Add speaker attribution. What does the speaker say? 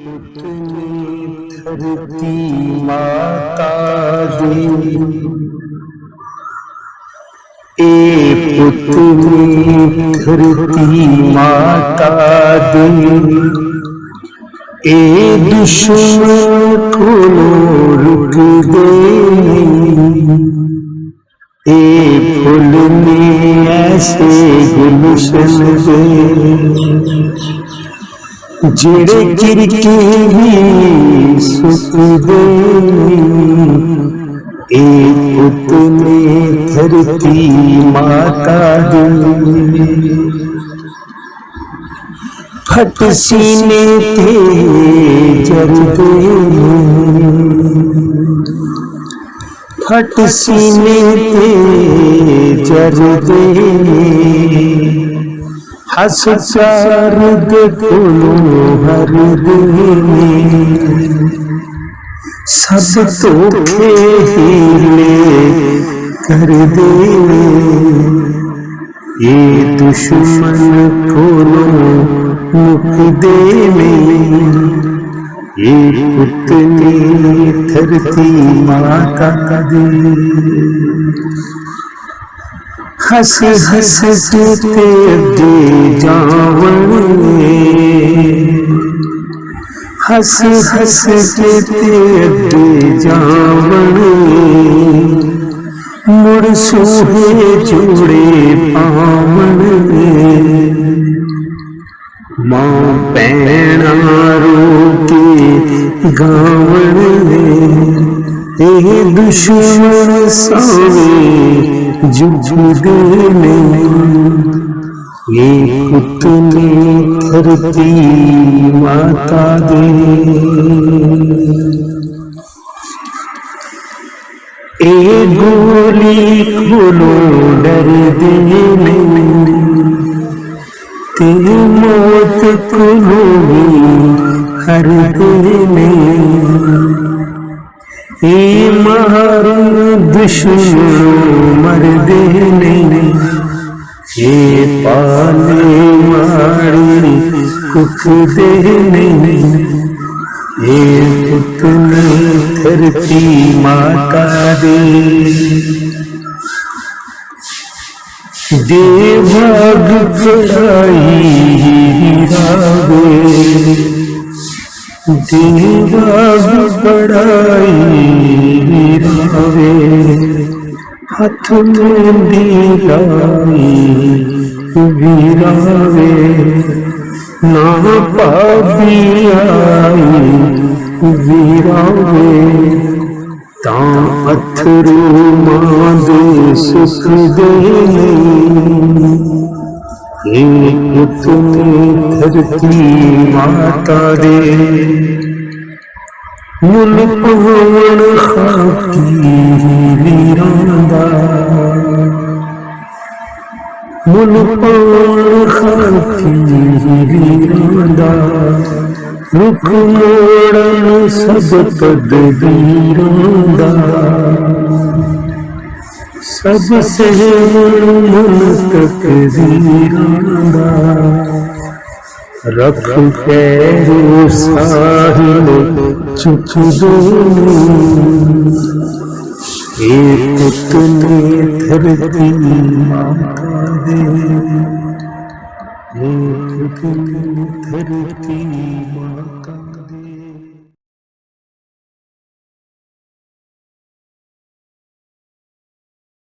Speaker 1: पुतने धरती माता दी, ए पुतने धरती माता दी, ए दुश्मन को रुक दे, ए फूलने ऐसे गुलशन दे जेड़े गिरके भी सुख दे, ए पुतने धरती माता दी, फट सीने ते जर दे, फट सीने ते जर दे, हस प्यार दे कोलों हर दे, सब धोखे हीले कर दे, ये दुश्मन कोलों मुक दे, ये पुतने धरती माता दी, हस हस के दे जावन, हस हस के दे जावन, मुड़ सूहे जुड़े पावन, मां पैणा रो के गावन, ए दुश्मन सावे जुझदे ने, ये पुतने धरती माता दे, ए गोली खोलो डर दे ते मौत खोलो हर दे, ए मारो दुश्मनों मर देने, ए पाले मारी कुख देने, ए पुतने धरती माता दे, दे भाग चढ़ाई हीरावे, देवाग बड़ाई वीरावे, हाथ में दिलाई वीरावे, ना पापी आई वीरावे, ता अथरू मां दे सुख दे, ये पुतने धरती माता दे, मुल पवन खाकी वीरांदा, मुल पवन खाकी वीरांदा, रुख मोड़न सब तदबीरांदा, सब सहन मन तकदीरांदा, रख पैरो साहिल चुप दो, ए पुतने धरती माता दे, ए पुतने धरती माता